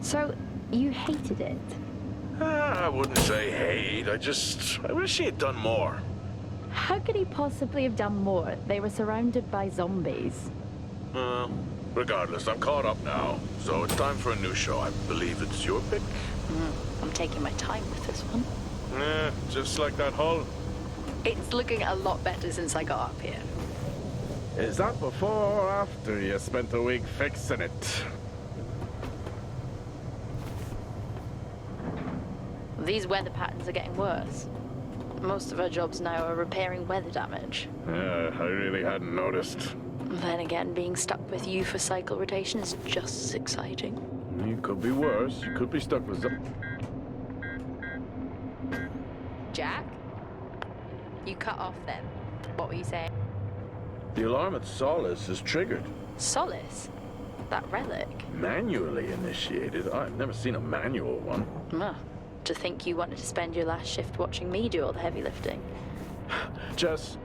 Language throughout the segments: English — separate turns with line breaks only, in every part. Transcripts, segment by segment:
So, you hated it?
I wouldn't say hate. I wish he had done more.
How could he possibly have done more? They were surrounded by zombies.
Regardless, I'm caught up now. So it's time for a new show. I believe it's your pick?
I'm taking my time with this one.
Just like that hull.
It's looking a lot better since I got up here.
Is that before or after you spent a week fixing it?
These weather patterns are getting worse. Most of our jobs now are repairing weather damage.
Yeah, I really hadn't noticed.
Then again, being stuck with you for cycle rotation is just as exciting.
You could be worse. You could be stuck with some...
Jack? You cut off then. What were you saying?
The alarm at Solis is triggered.
Solis? That relic?
Manually initiated? I've never seen a manual one.
To think you wanted to spend your last shift watching me do all the heavy lifting.
Jess,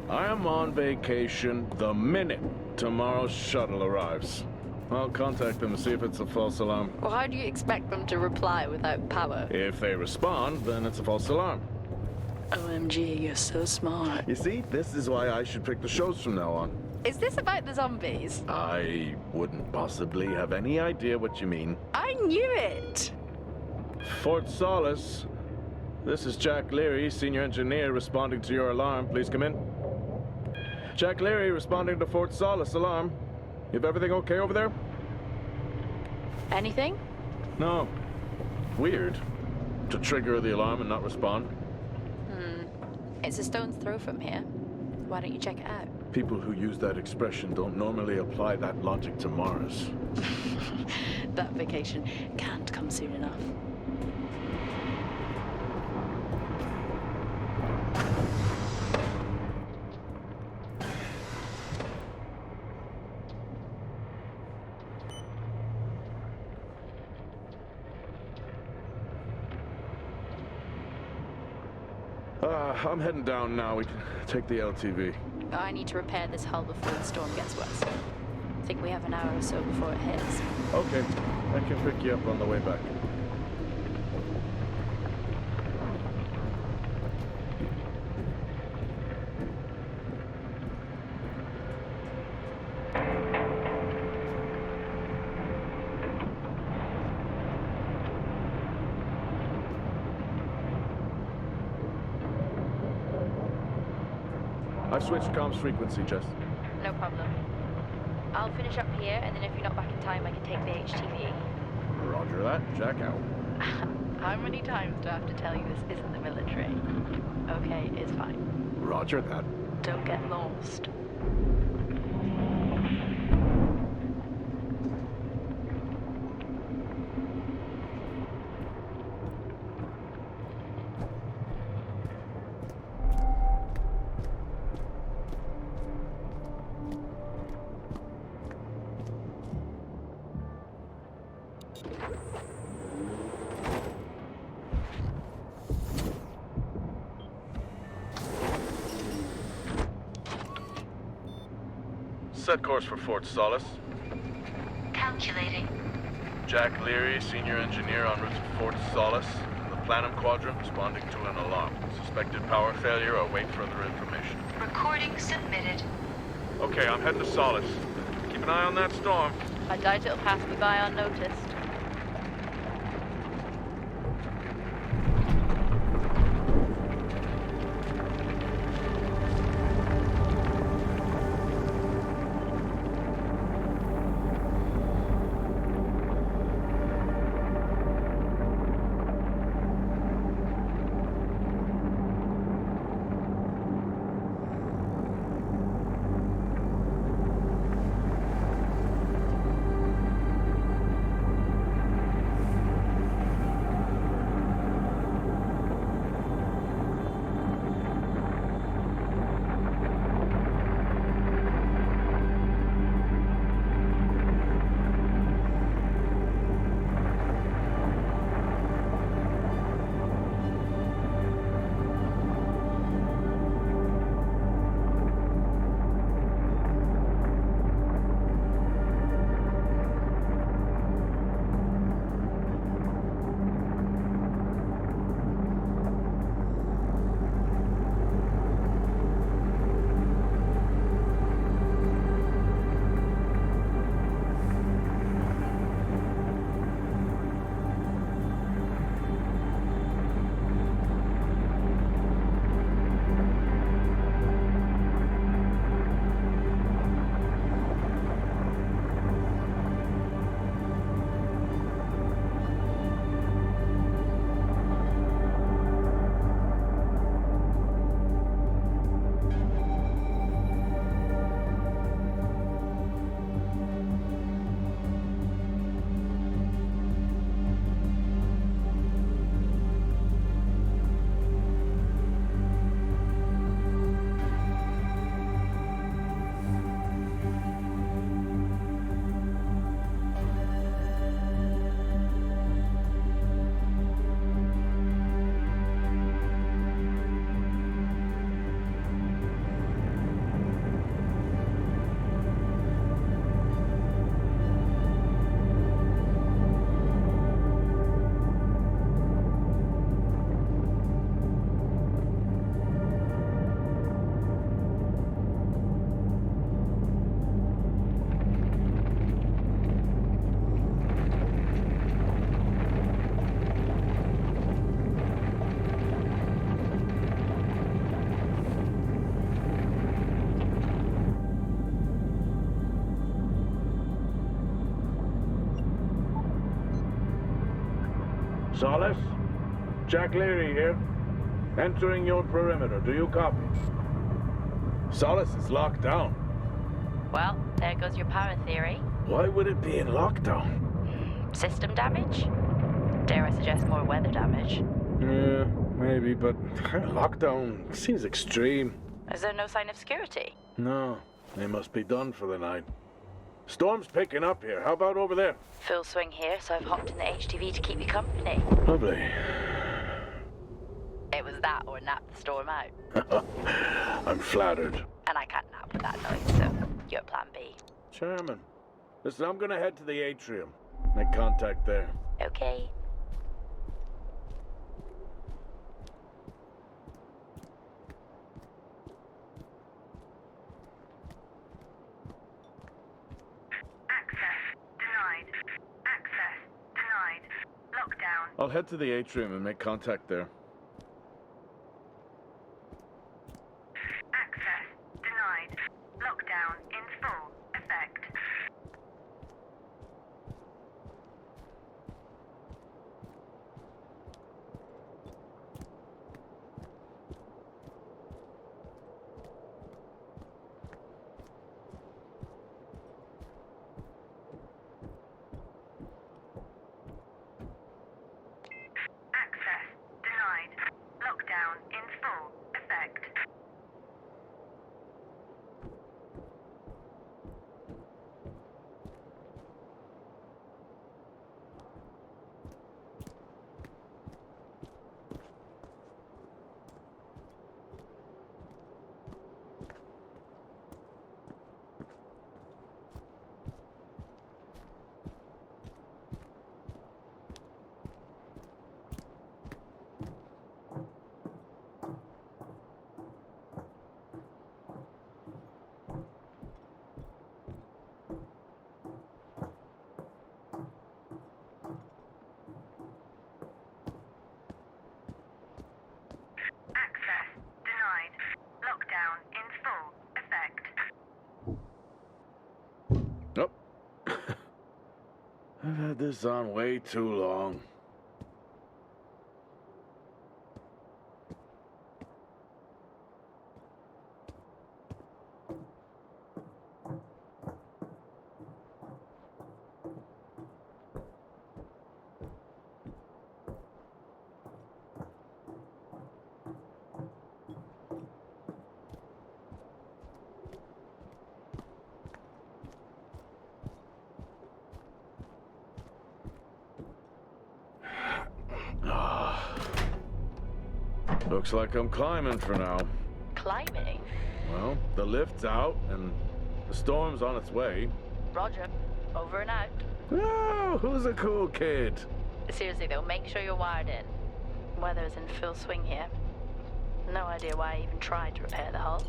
I am on vacation the minute tomorrow's shuttle arrives. I'll contact them and see if it's a false alarm.
Well, how do you expect them to reply without power?
If they respond, then it's a false alarm.
OMG, you're so smart.
You see, this is why I should pick the shows from now on.
Is this about the zombies?
I wouldn't possibly have any idea what you mean.
I knew it!
Fort Solis. This is Jack Leary, senior engineer, responding to your alarm. Please come in. Jack Leary responding to Fort Solis alarm. You have everything okay over there?
Anything?
No. Weird. To trigger the alarm and not respond.
It's a stone's throw from here. Why don't you check it out?
People who use that expression don't normally apply that logic to Mars.
That vacation can't come soon enough.
I'm heading down now. We can take the LTV.
I need to repair this hull before the storm gets worse. I think we have an hour or so before it hits.
Okay. I can pick you up on the way back. I've switched comms frequency, Jess.
No problem. I'll finish up here, and then if you're not back in time, I can take the HTV.
Roger that. Jack out.
How many times do I have to tell you this isn't the military? Okay, it's fine.
Roger that.
Don't get lost.
Set course for Fort Solis.
Calculating.
Jack Leary, senior engineer en route to Fort Solis. The Planum Quadrant responding to an alarm. Suspected power failure. Await further information.
Recording submitted.
Okay, I'm heading to Solis. Keep an eye on that storm.
I doubt it'll pass me by unnoticed.
Solis? Jack Leary here. Entering your perimeter. Do you copy? Solis is locked down.
Well, there goes your power theory.
Why would it be in lockdown?
System damage? Dare I suggest more weather damage?
Yeah, maybe, but lockdown seems extreme.
Is there no sign of security?
No, they must be done for the night. Storm's picking up here. How about over there?
Full swing here, so I've hopped in the HTV to keep you company.
Lovely.
It was that or nap the storm out.
I'm flattered.
And I can't nap with that noise, so you're plan B.
Chairman. Listen, I'm gonna head to the atrium. Make contact there.
Okay.
Access denied. Access denied. Lockdown.
I'll head to the atrium and make contact there.
Access denied. Lockdown in full effect. Access denied. Lockdown in full effect. Access denied. Lockdown in full effect.
Oh. I've had this on way too long. Looks like I'm climbing for now.
Climbing?
Well, the lift's out and the storm's on its way.
Roger. Over and out.
Oh, who's a cool kid?
Seriously though, make sure you're wired in. Weather is in full swing here. No idea why I even tried to repair the hull.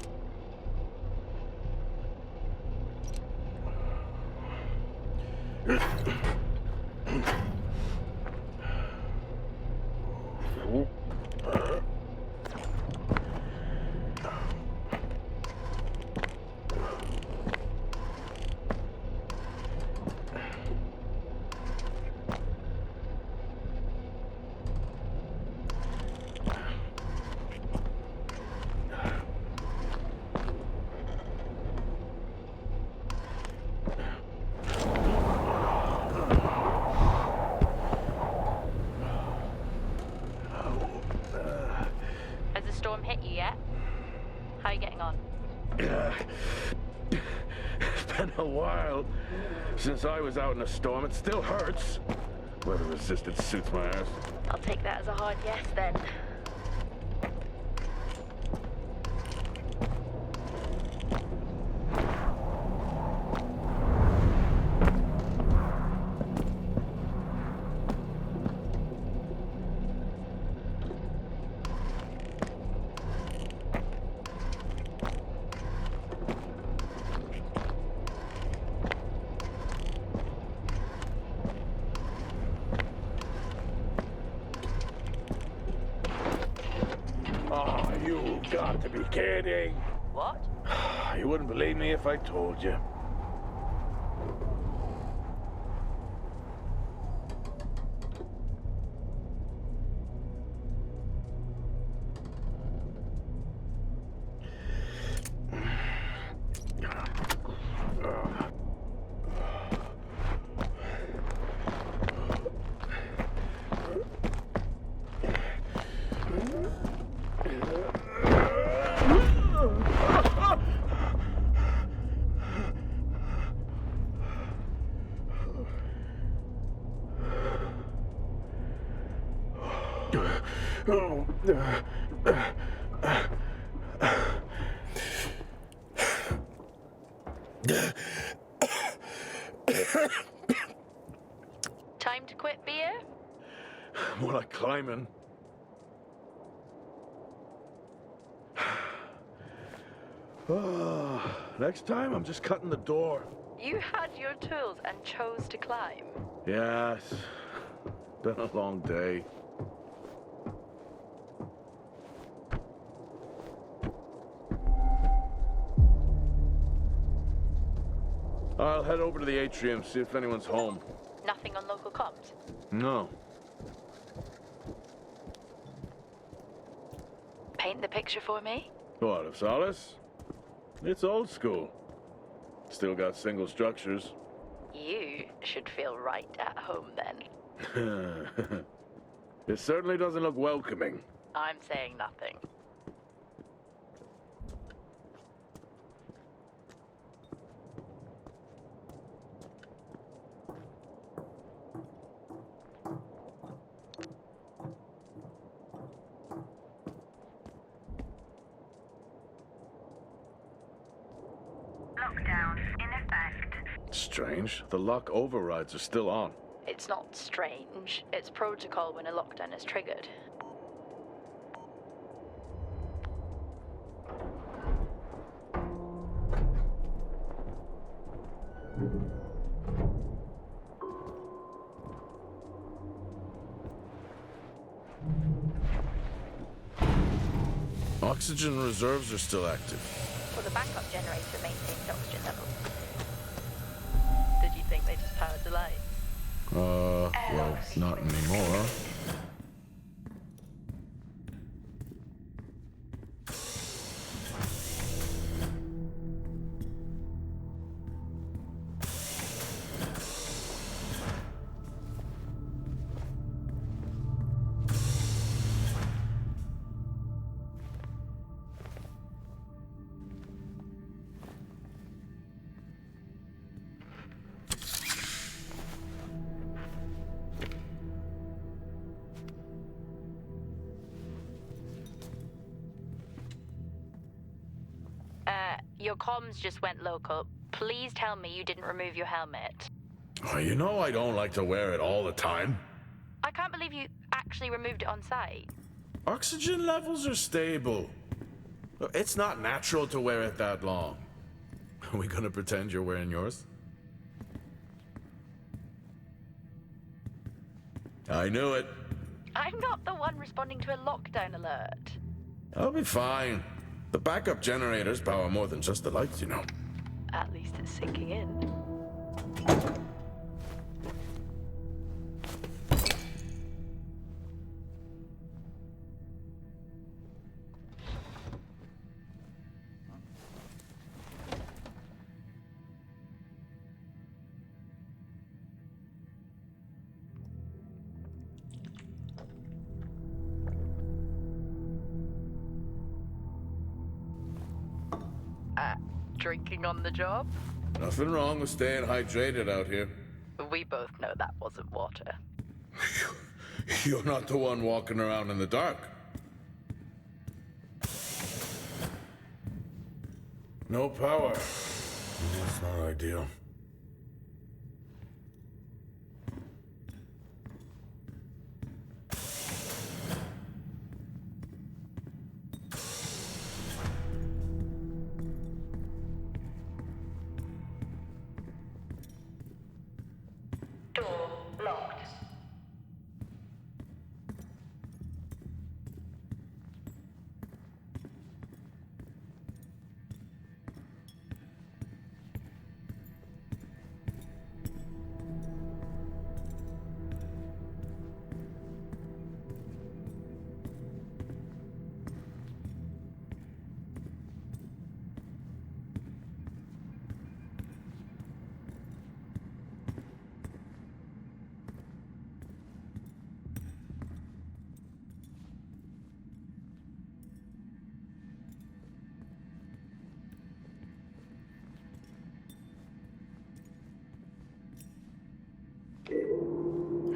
Has the storm hit you yet? How are you getting on?
It's been a while since I was out in a storm. It still hurts. Weather resistance suits my ass.
I'll take that as a hard yes then.
Oh, you got to be kidding.
What?
You wouldn't believe me if I told you.
Time to quit beer?
More like climbing. Next time, I'm just cutting the door.
You had your tools and chose to climb.
Yes. Been a long day. I'll head over to the atrium, see if anyone's home.
Nothing on local comms?
No.
Paint the picture for me?
What, of Solis? It's old school. Still got single structures.
You should feel right at home then.
It certainly doesn't look welcoming.
I'm saying nothing.
Lockdown in effect.
Strange. The lock overrides are still on.
It's not strange. It's protocol when a lockdown is triggered.
Oxygen reserves are still active.
Well, the backup generator maintains oxygen levels. Did you think they just powered the lights?
Well, not anymore.
Your comms just went local. Please tell me you didn't remove your helmet.
Oh, you know I don't like to wear it all the time.
I can't believe you actually removed it on site.
Oxygen levels are stable. It's not natural to wear it that long. Are we gonna pretend you're wearing yours? I knew it.
I'm not the one responding to a lockdown alert.
I'll be fine. The backup generators power more than just the lights, you know.
At least it's sinking in. Drinking on the job?
Nothing wrong with staying hydrated out here.
We both know that wasn't water.
You're not the one walking around in the dark. No power. That's not ideal.
Door locked.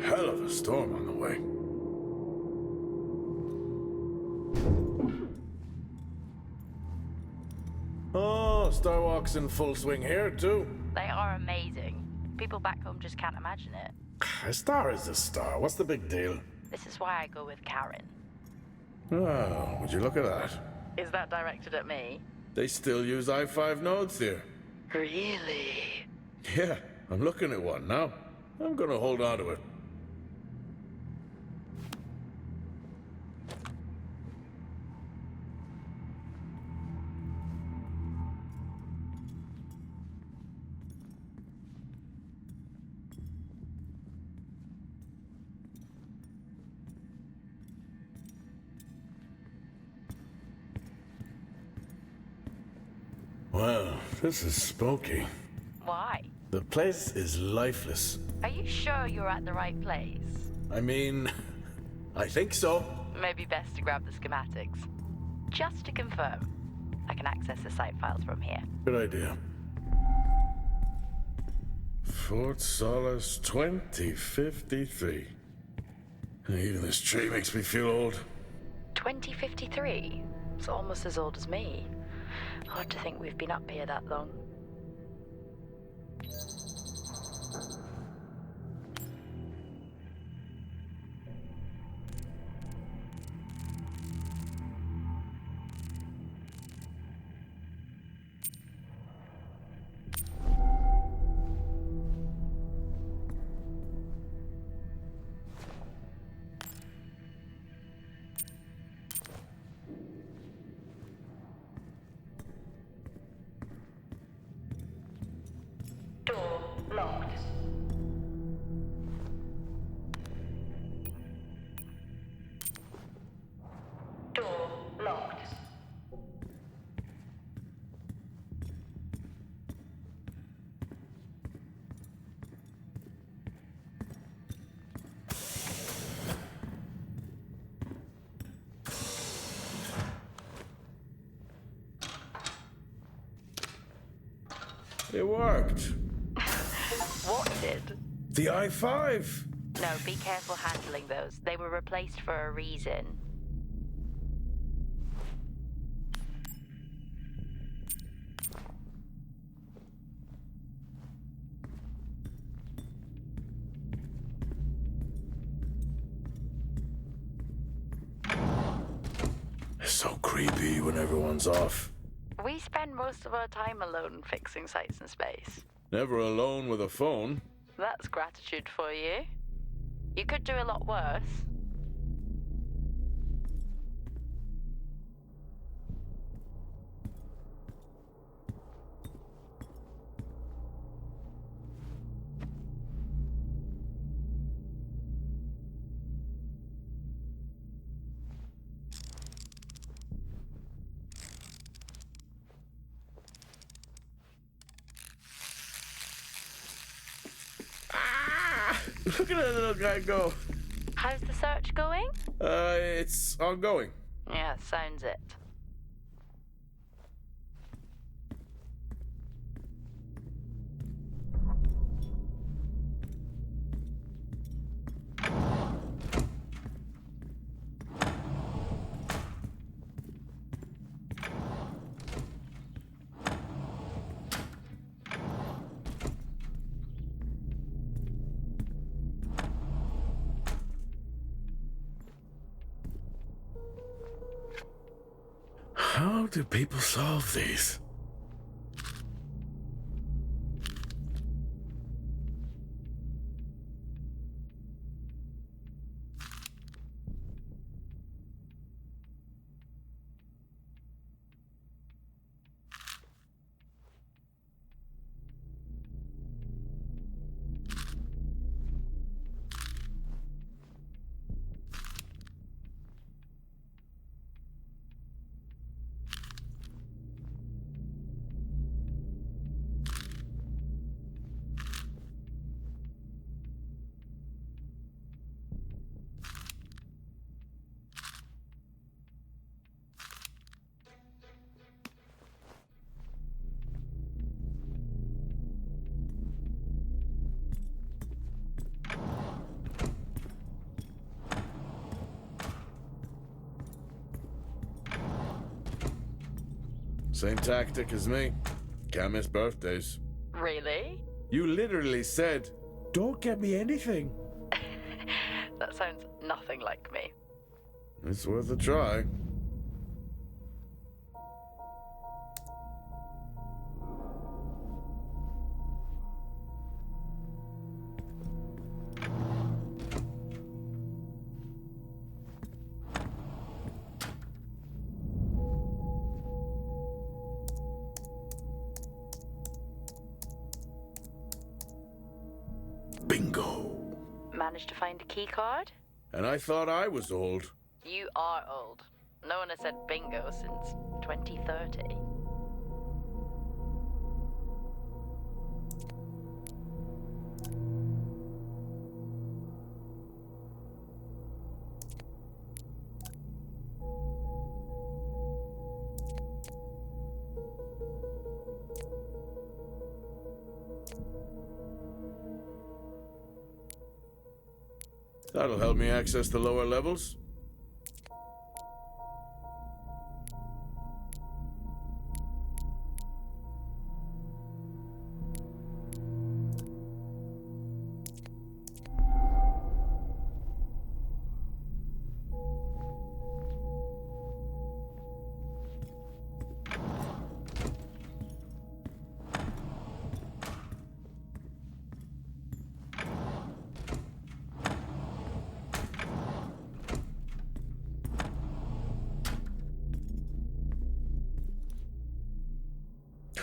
Hell of a storm on the way. walks in full swing here, too.
They are amazing. People back home just can't imagine it.
A star is a star. What's the big deal?
This is why I go with Karen.
Oh, would you look at that?
Is that directed at me?
They still use i5 nodes here.
Really?
Yeah, I'm looking at one now. I'm gonna hold on to it. Well, this is spooky.
Why?
The place is lifeless.
Are you sure you're at the right place?
I mean, I think so.
Maybe best to grab the schematics. Just to confirm, I can access the site files from here.
Good idea. Fort Solis 2053. Even this tree makes me feel old.
2053? It's almost as old as me. Hard to think we've been up here that long.
Door locked. Door locked.
It worked.
What did?
The i5.
No, be careful handling those. They were replaced for a reason.
It's so creepy when everyone's off.
We spend most of our time alone fixing sites in space.
Never alone with a phone.
That's gratitude for you. You could do a lot worse.
Look at that little guy go.
How's the search going?
It's ongoing.
Yeah, sounds it.
How do people solve these? Same tactic as me. Can't miss birthdays.
Really?
You literally said, don't get me anything.
That sounds nothing like me.
It's worth a try. Bingo.
Managed to find a key card?
And I thought I was old.
You are old. No one has said bingo since 2030.
That'll help me access the lower levels.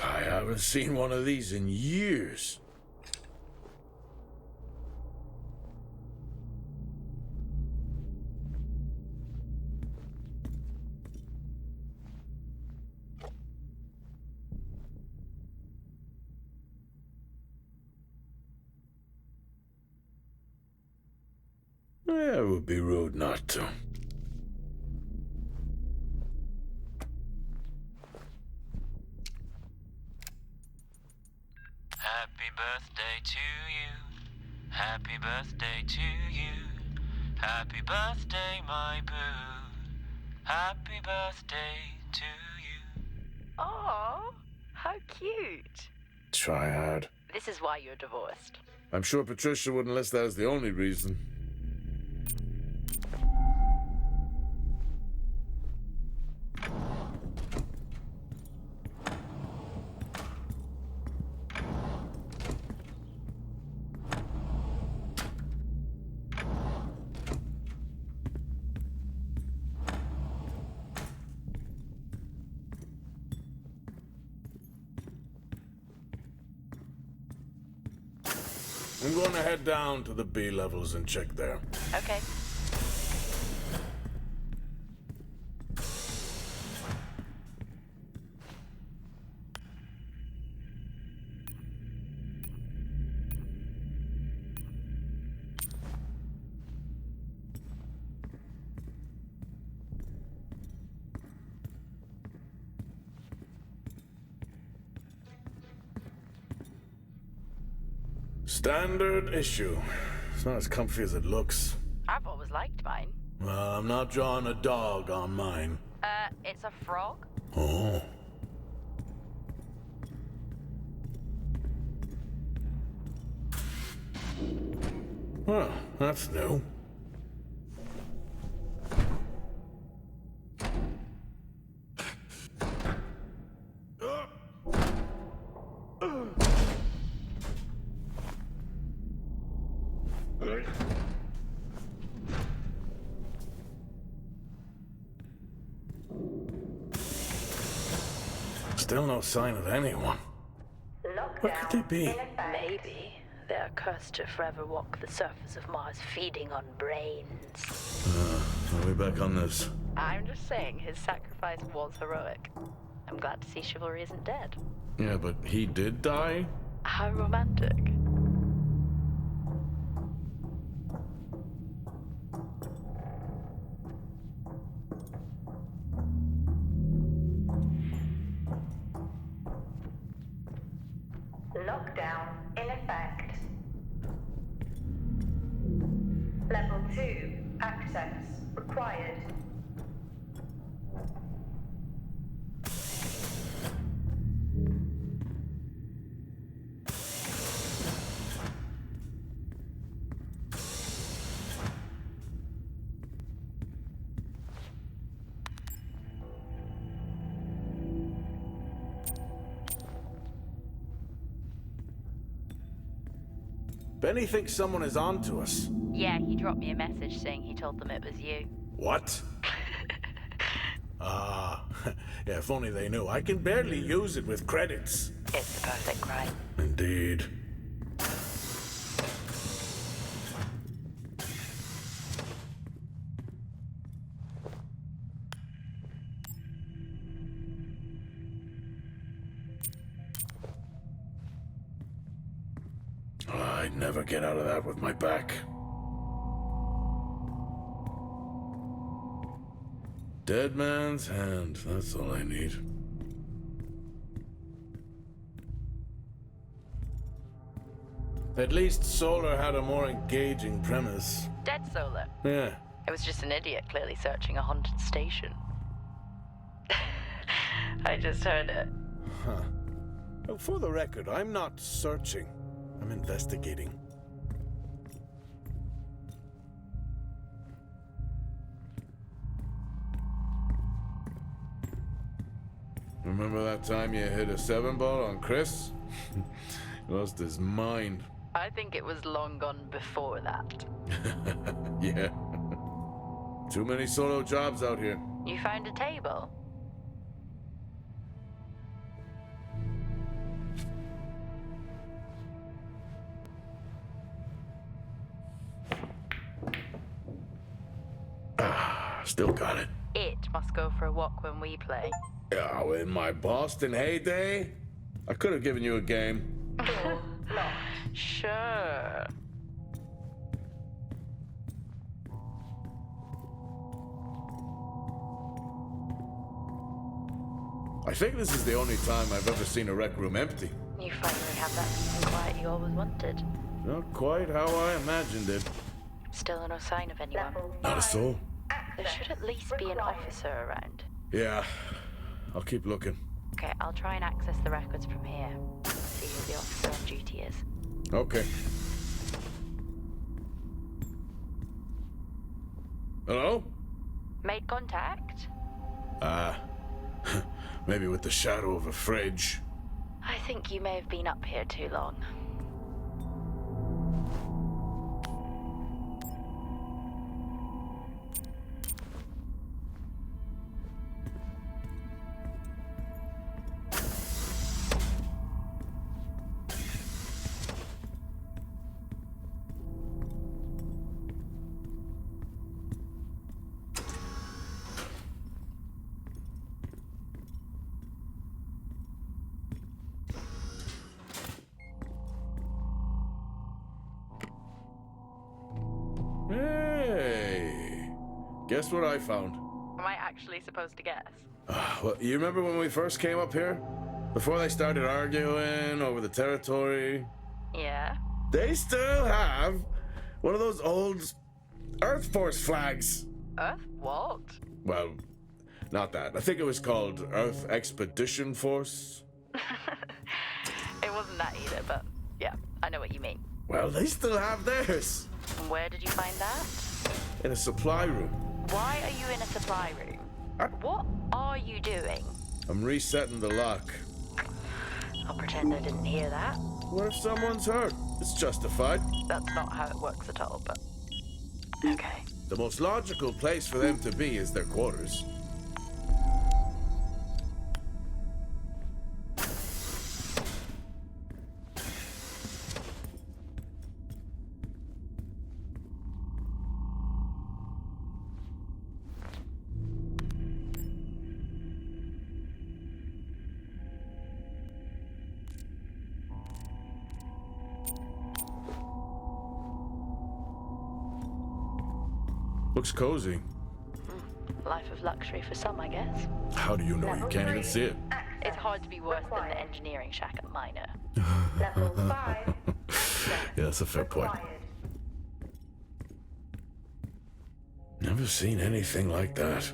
I haven't seen one of these in years. It would be rude not to.
Happy birthday to you. Happy birthday to you. Happy birthday, my boo. Happy birthday to you.
Oh, how cute.
Try hard.
This is why you're divorced.
I'm sure Patricia wouldn't list that as the only reason. I'm going to head down to the B levels and check there.
Okay.
Standard issue. It's not as comfy as it looks.
I've always liked mine.
I'm not drawing a dog on mine.
It's a frog?
Oh. Well, that's new. Still no sign of anyone. Where could they be?
Maybe they're cursed to forever walk the surface of Mars feeding on brains.
Are we back on this?
I'm just saying his sacrifice was heroic. I'm glad to see chivalry isn't dead.
Yeah, but he did die?
How romantic.
Lockdown in effect. Level 2. Access required.
Benny thinks someone is on to us.
Yeah, he dropped me a message saying he told them it was you.
What? Ah, yeah, if only they knew. I can barely use it with credits.
It's the perfect crime.
Indeed. I'd never get out of that with my back. Dead man's hand, that's all I need. At least Solar had a more engaging premise.
Dead Solar.
Yeah.
It was just an idiot clearly searching a haunted station. I just heard it.
Huh. Oh, for the record, I'm not searching. I'm investigating. Remember that time you hit a 7-ball on Chris? He lost his mind.
I think it was long gone before that.
Yeah. Too many solo jobs out here.
You found a table?
Still got it.
It must go for a walk when we play.
Oh, in my Boston heyday, I could have given you a game.
Sure.
I think this is the only time I've ever seen a rec room empty.
You finally have that peace and quiet you always wanted.
Not quite how I imagined it.
Still no sign of anyone.
Not a soul.
There should at least be an officer around.
Yeah, I'll keep looking.
Okay, I'll try and access the records from here. See who the officer on duty is.
Okay. Hello?
Made contact?
Maybe with the shadow of a fridge.
I think you may have been up here too long.
Hey! Guess what I found?
Am I actually supposed to guess?
Well, you remember when we first came up here? Before they started arguing over the territory?
Yeah?
They still have one of those old Earth Force flags.
Earth what?
Well, not that. I think it was called Earth Expedition Force.
It wasn't that either, but yeah, I know what you mean.
Well, they still have theirs.
And where did you find that?
In a supply room.
Why are you in a supply room? What are you doing?
I'm resetting the lock.
I'll pretend I didn't hear that.
What if someone's hurt? It's justified.
That's not how it works at all, but... Okay.
The most logical place for them to be is their quarters. Looks cozy.
Life of luxury for some, I guess.
How do you know you can't even see it?
It's hard to be worse than the engineering shack at Minor.
Level 5.
Yeah, that's a fair point. Never seen anything like that.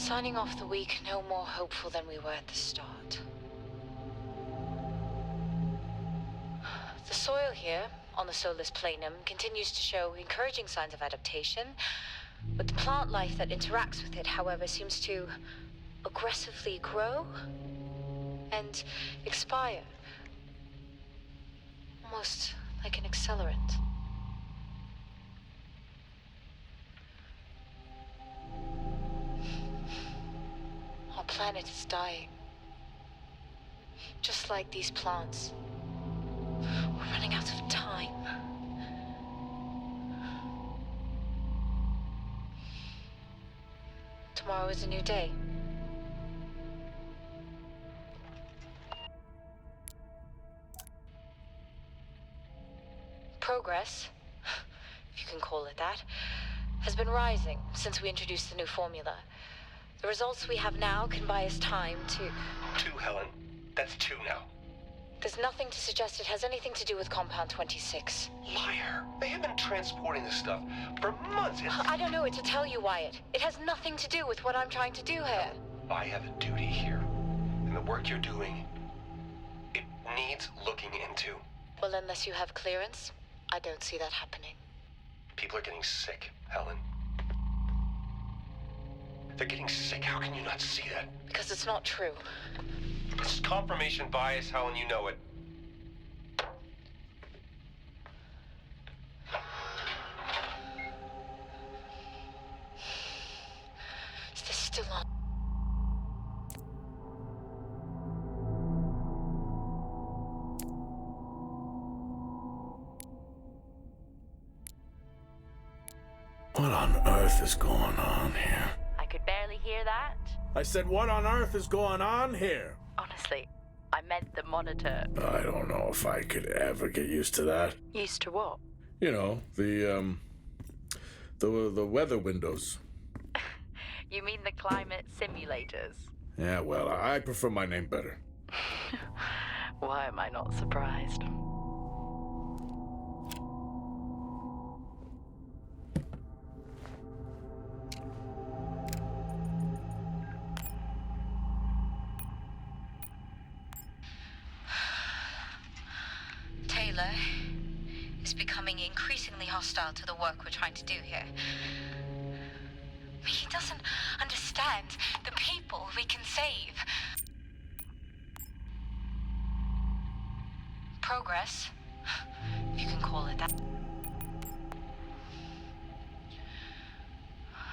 Signing off the week no more hopeful than we were at the start. The soil here, on the Solis Planum, continues to show encouraging signs of adaptation, but the plant life that interacts with it, however, seems to aggressively grow and expire. Almost like an accelerant. Our planet is dying. Just like these plants. We're running out of time. Tomorrow is a new day. Progress, if you can call it that, has been rising since we introduced the new formula. The results we have now can buy us time to...
2, Helen. That's 2 now.
There's nothing to suggest it has anything to do with Compound 26.
Liar. They have been transporting this stuff for months.
I don't know what to tell you, Wyatt. It has nothing to do with what I'm trying to do here.
I have a duty here. And the work you're doing, it needs looking into.
Well, unless you have clearance, I don't see that happening.
People are getting sick, Helen. They're getting sick. How can you not see that?
Because it's not true.
This is confirmation bias, Helen. You know it.
Is this still on?
What on earth is going on here?
I could barely hear that.
I said, what on earth is going on here?
Honestly, I meant the monitor.
I don't know if I could ever get used to that.
Used to what?
You know, the weather windows.
You mean the climate simulators?
Yeah, well, I prefer my name better.
Why am I not surprised?
Taylor is becoming increasingly hostile to the work we're trying to do here. He doesn't understand the people we can save. Progress, if you can call it that.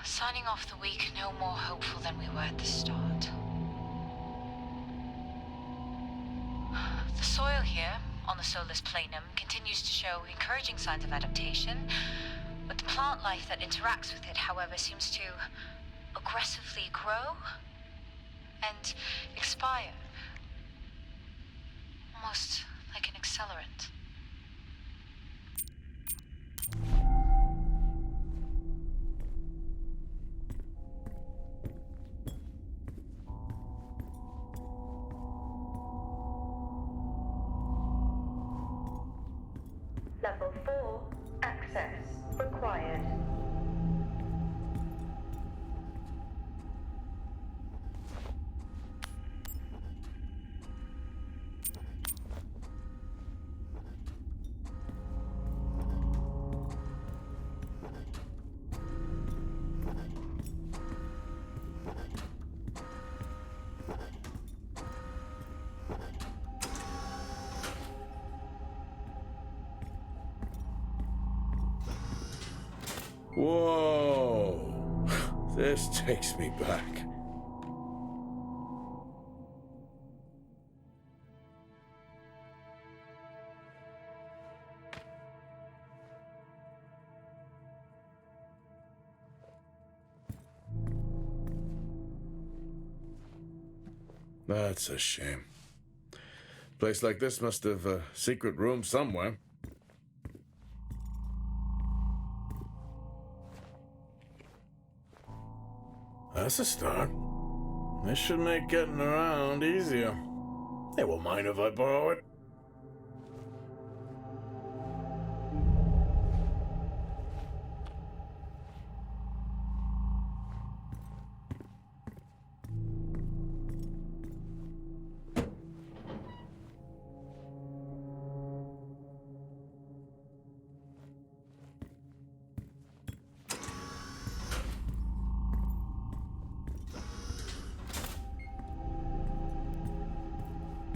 Signing off the week no more hopeful than we were at the start. The soil here, on the Solis Planum, continues to show encouraging signs of adaptation, but the plant life that interacts with it, however, seems to aggressively grow and expire. Almost like an accelerant.
Level 4, access required.
Whoa! This takes me back. That's a shame. Place like this must have a secret room somewhere. That's a start. This should make getting around easier. They won't mind if I borrow it.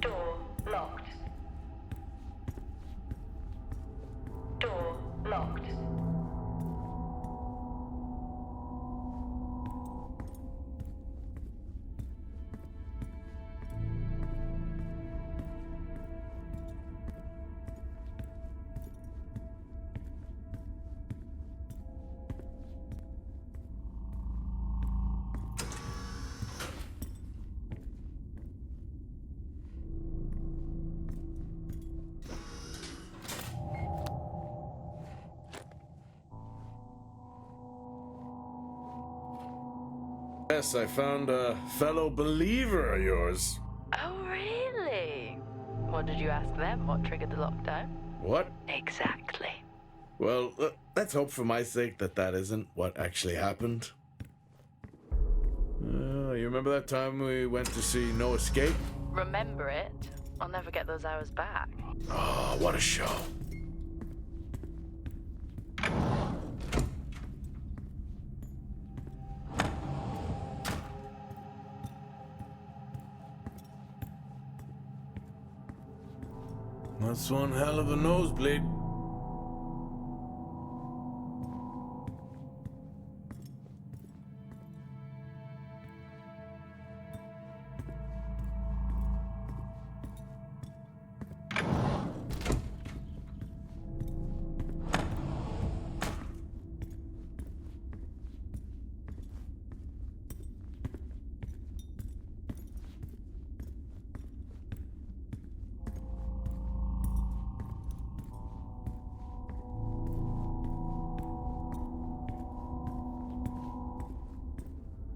Door locked. Door locked.
Yes, I found a fellow believer of yours.
Oh, really? What did you ask them? What triggered the lockdown?
What?
Exactly.
Well, let's hope for my sake that isn't what actually happened. You remember that time we went to see No Escape?
Remember it? I'll never get those hours back.
Oh, what a show. That's one hell of a nosebleed.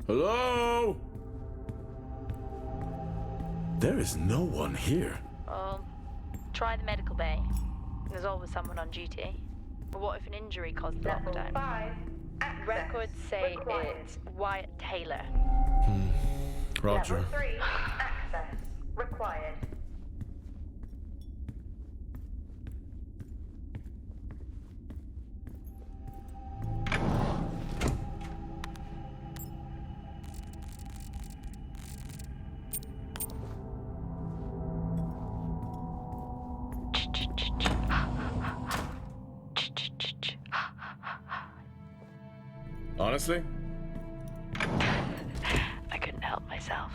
Hello? There is no one here.
Well, try the medical bay. There's always someone on duty. But what if an injury caused the
Level
lockdown?
5. Access
Records say
required.
it's Wyatt Taylor.
Roger.
Level 3. Access required.
Honestly?
I couldn't help myself.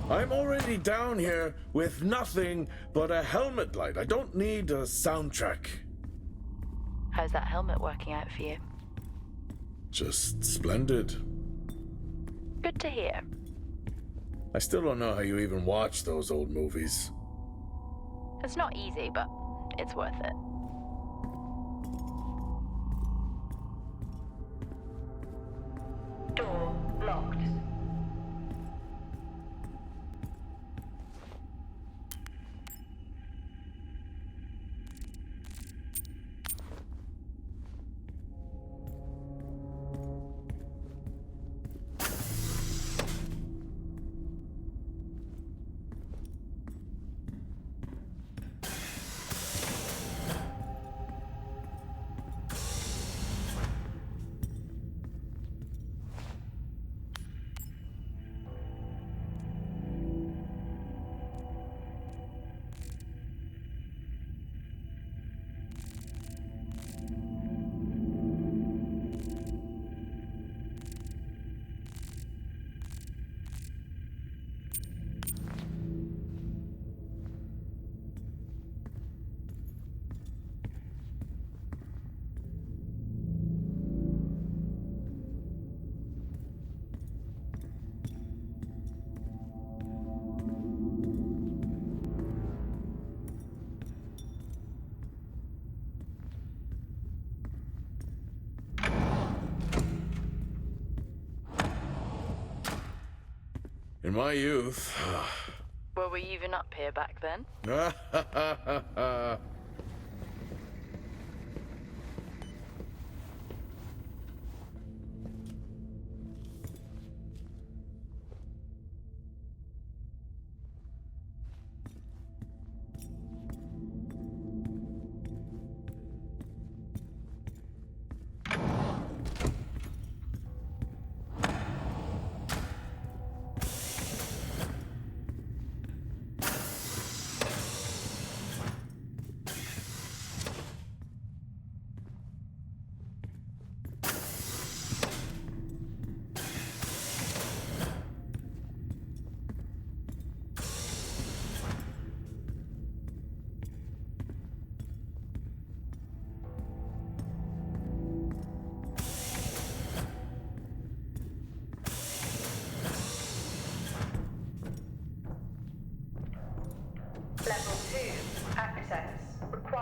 I'm already down here with nothing but a helmet light. I don't need a soundtrack.
How's that helmet working out for you?
Just splendid.
Good to hear.
I still don't know how you even watch those old movies.
It's not easy, but it's worth it.
Door locked.
In my youth...
Were we even up here back then?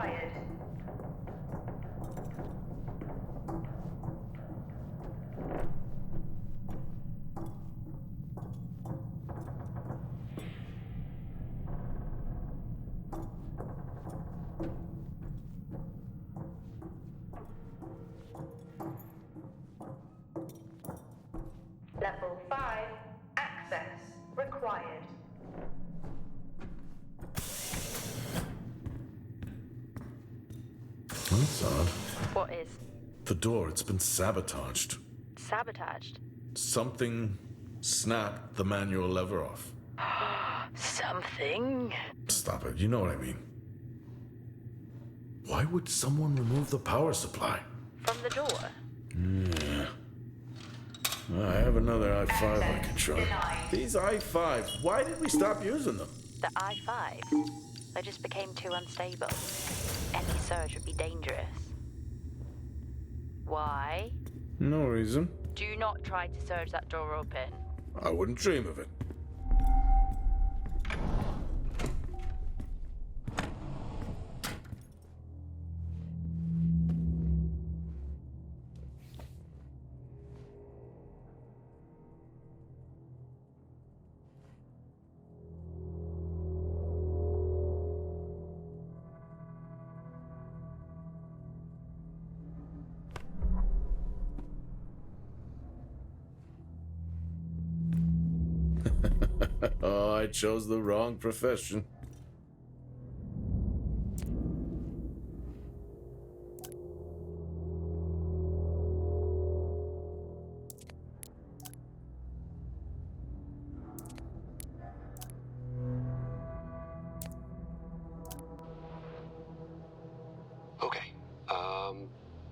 required. Level 5, access required.
That's odd.
What is?
The door, it's been sabotaged.
Sabotaged?
Something snapped the manual lever off.
Something?
Stop it, you know what I mean. Why would someone remove the power supply?
From the door?
Yeah. Well, I have another i5 I can try. These i5s, why did we stop using them?
The i5s? They just became too unstable. Any surge would be dangerous. Why?
No reason.
Do not try to surge that door open.
I wouldn't dream of it. Oh, I chose the wrong profession.
Okay.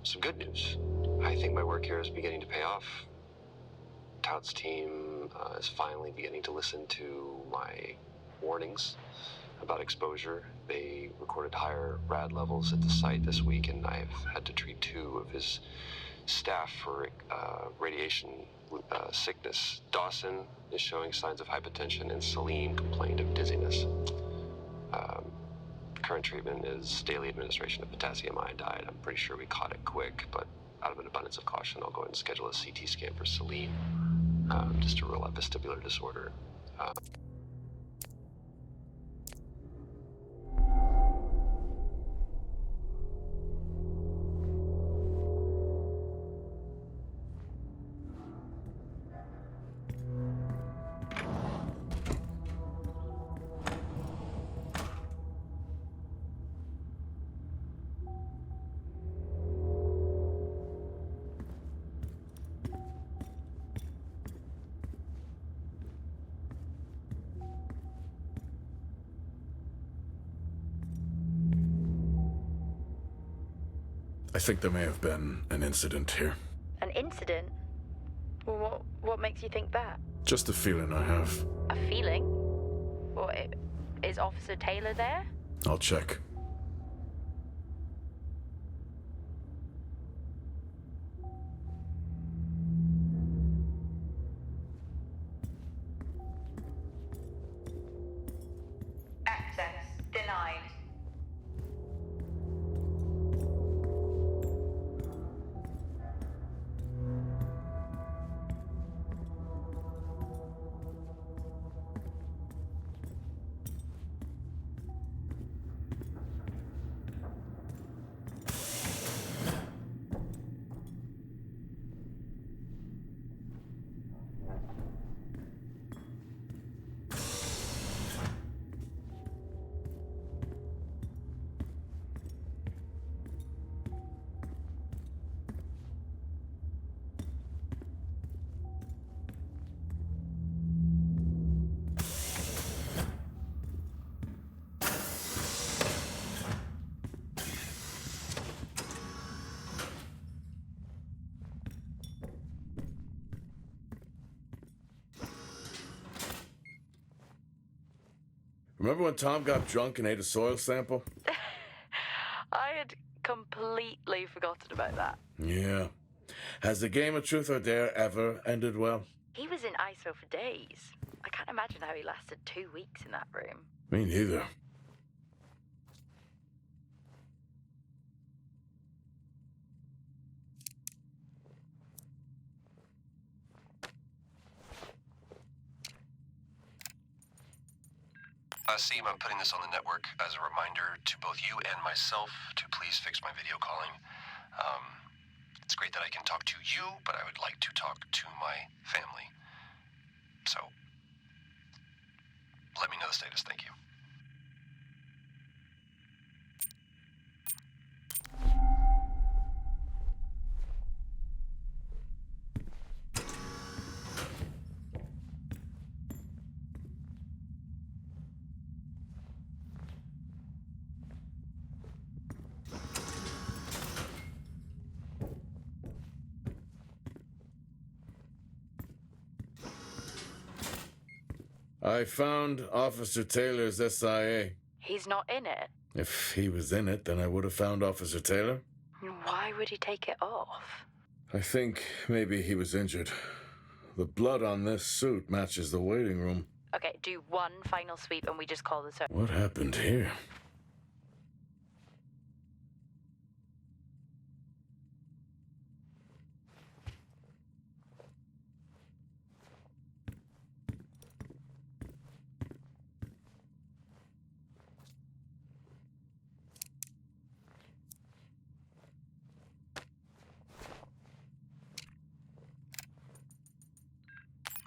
Some good news. I think my work here is beginning to pay off. Tout's team is finally beginning to listen to my warnings about exposure. They recorded higher rad levels at the site this week, and I've had to treat 2 of his staff for radiation sickness. Dawson is showing signs of hypotension, and Celine complained of dizziness. Current treatment is daily administration of potassium iodide. I'm pretty sure we caught it quick, but out of an abundance of caution, I'll go ahead and schedule a CT scan for Celine, just to rule out vestibular disorder.
I think there may have been an incident here.
An incident? Well, what makes you think that?
Just a feeling I have.
A feeling? Well, is Officer Taylor there?
I'll check.
Access denied.
Remember when Tom got drunk and ate a soil sample?
I had completely forgotten about that.
Yeah. Has the game of truth or dare ever ended well?
He was in ISO for days. I can't imagine how he lasted 2 weeks in that room.
Me neither.
Seem, I'm putting this on the network as a reminder to both you and myself to please fix my video calling. It's great that I can talk to you, but I would like to talk to my family. So, let me know the status. Thank you.
I found Officer Taylor's SIA.
He's not in it.
If he was in it, then I would have found Officer Taylor.
Why would he take it off?
I think maybe he was injured. The blood on this suit matches the waiting room.
Okay, do one final sweep and we just call the search.
What happened here?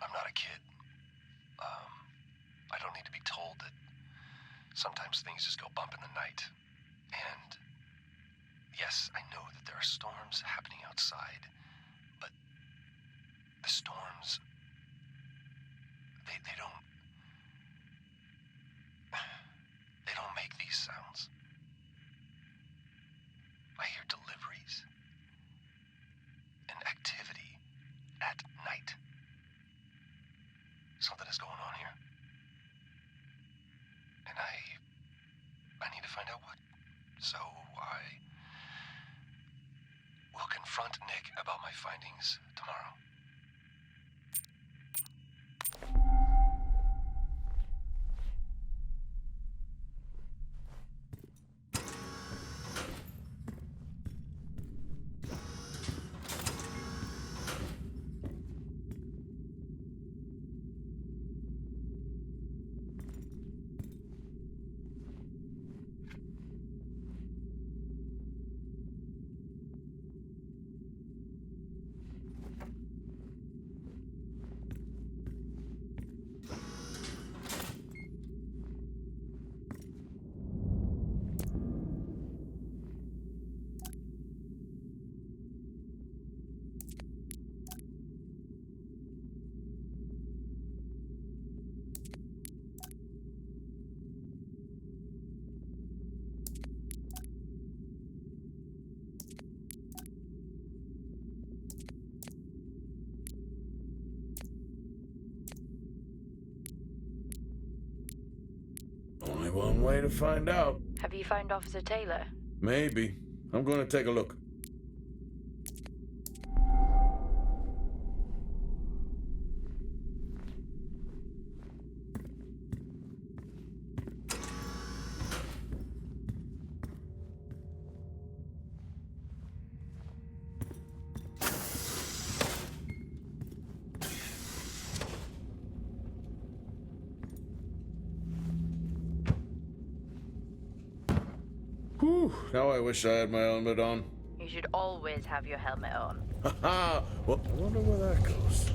I'm not a kid. I don't need to be told that sometimes things just go bump in the night. And yes, I know that there are storms happening outside, but the storms, they don't make these sounds. I hear deliveries and activity at night. Something is going on here. And I need to find out what. So I will confront Nick about my findings tomorrow.
Only one way to find out.
Have you found Officer Taylor?
Maybe. I'm going to take a look. Whew, now I wish I had my helmet on.
You should always have your helmet on.
Haha! Well, I wonder where that goes.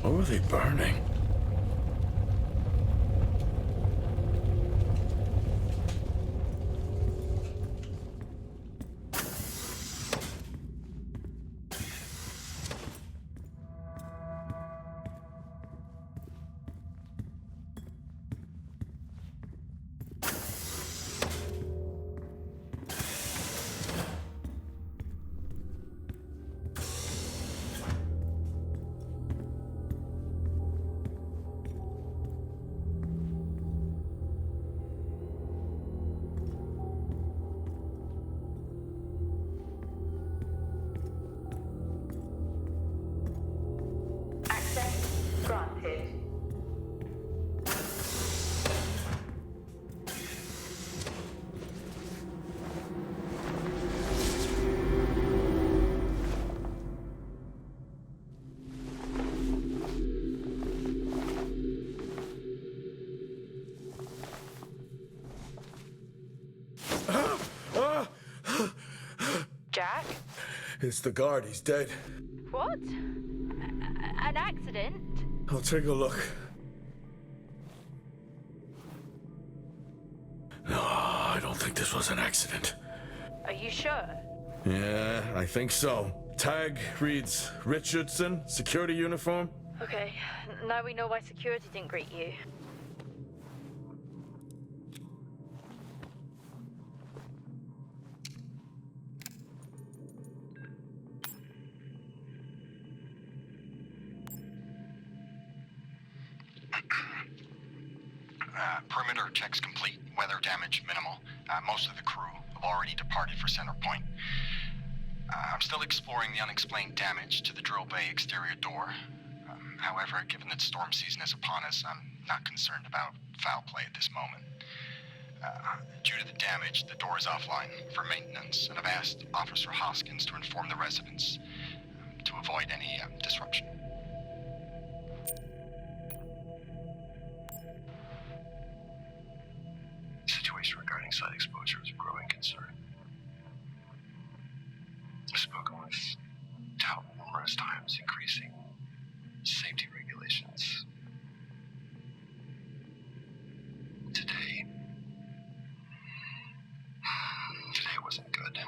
What were they burning? It's the guard. He's dead.
What? An accident?
I'll take a look. No, I don't think this was an accident.
Are you sure?
Yeah, I think so. Tag reads Richardson, security uniform.
Okay, now we know why security didn't greet you.
Perimeter checks complete. Weather damage minimal. Most of the crew have already departed for Center Point. I'm still exploring the unexplained damage to the drill bay exterior door. However, given that storm season is upon us, I'm not concerned about foul play at this moment. Due to the damage, the door is offline for maintenance, and I've asked Officer Hoskins to inform the residents to avoid any disruption.
The situation regarding site exposure is a growing concern. I've spoken with Tout numerous times, increasing safety regulations. Today wasn't good.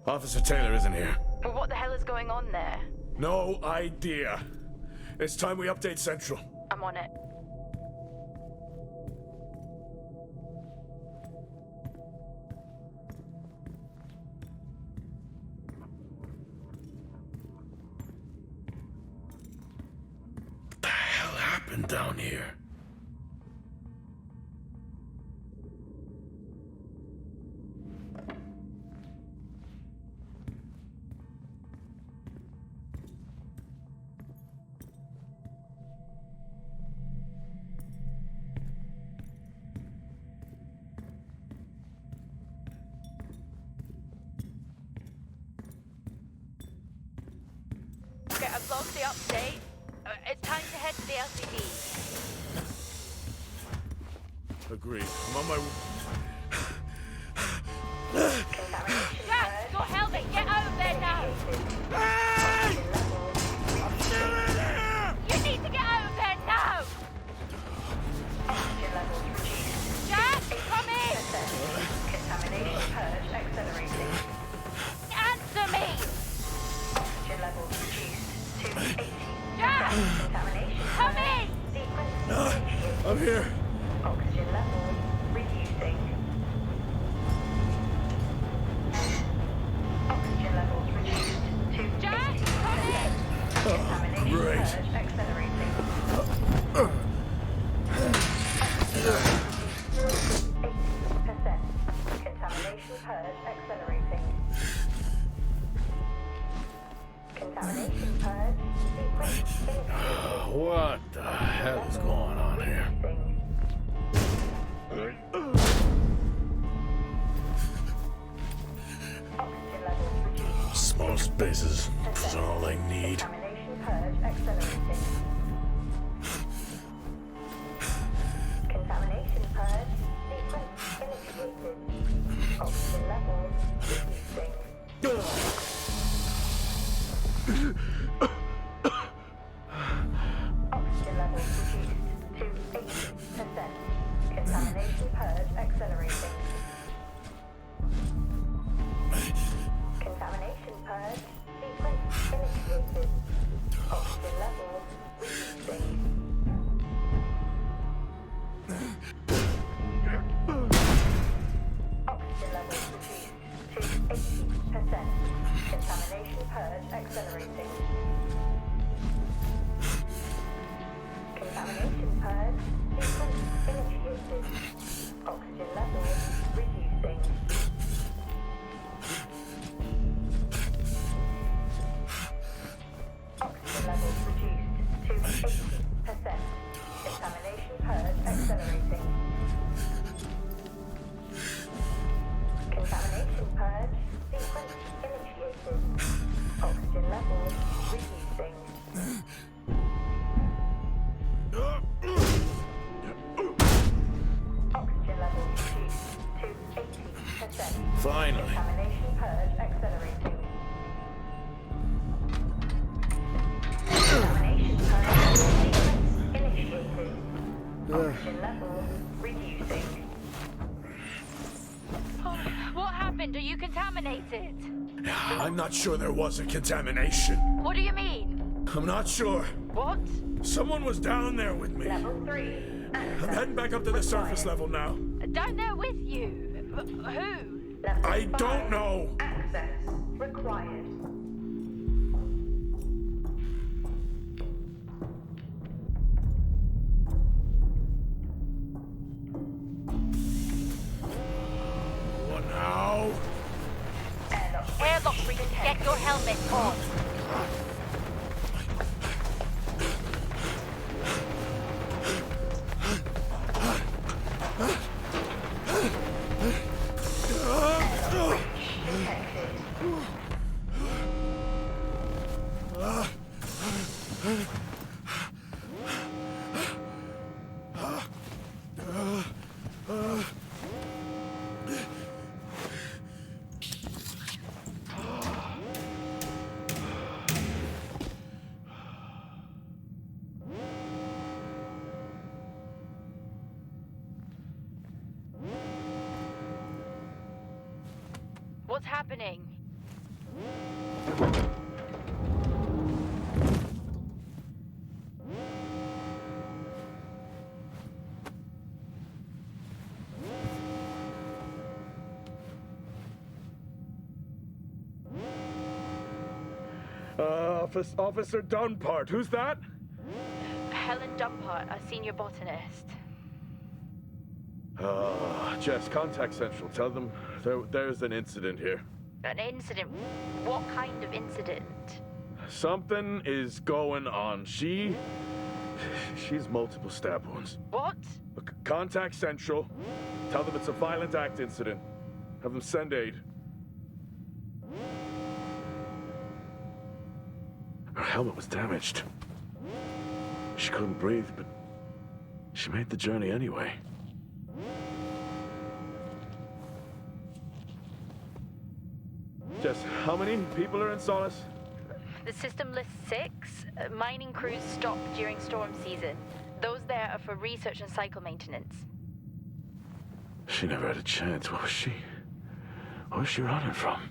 Officer Taylor isn't here.
But what the hell is going on there?
No idea. It's time we update Central.
I'm on it.
What the hell happened down here?
Okay, I've logged the update. It's time to head to the LCD.
Agreed. I'm on my...
Jack, your helmet! Get out of there now!
Hey! I'm still in here!
You need to get out of there now!
Oxygen levels reduced.
Jack, come in!
Contamination purge accelerating.
Answer me!
Oxygen levels reduced to 80.
Jack!
Contamination
Come
purge
in!
sequence initiated.
I'm here.
Oxygen levels reducing. Oxygen levels reduced to
Jack,
80%.
come in!
Contamination
great.
purge accelerating. 80%. Contamination purge accelerating. Contamination purge sequence initiated.
What the hell is going on here?
Oxygen levels reduced.
Small spaces. That's all I need.
Contamination purge accelerating. Contamination purge sequence initiated. Oxygen levels reducing. Oxygen levels reduced to 80%. Contamination purge accelerating. Contamination purge sequence initiated. Oxygen levels reducing. Oxygen levels reduced to 80%. Contamination purge accelerating. Contamination purge sequence initiated. Oxygen levels reducing. Oxygen levels reduced to 80%. Contamination purge accelerating. Contamination purge
Finally.
Contamination purge accelerating. Contamination purge initiated. Oxygen level reducing.
What happened? Are you contaminated?
I'm not sure there was a contamination.
What do you mean?
I'm not sure.
What?
Someone was down there with me.
Level 3.
I'm heading back up to the surface level now.
Down there with you? Who?
Level
I
5.
don't know.
Access required.
What now?
Airlock freak, get your helmet on. What's happening?
Officer Dunpart, who's that?
Helen Dumpart, a senior botanist.
Jess, contact Central. Tell them there's an incident here.
An incident? What kind of incident?
Something is going on. She's multiple stab wounds.
What?
Look, contact Central. Tell them it's a violent act incident. Have them send aid. Her helmet was damaged. She couldn't breathe, but she made the journey anyway. Jess, how many people are in Solis?
The system lists 6. Mining crews stop during storm season. Those there are for research and cycle maintenance.
She never had a chance. What was she running from?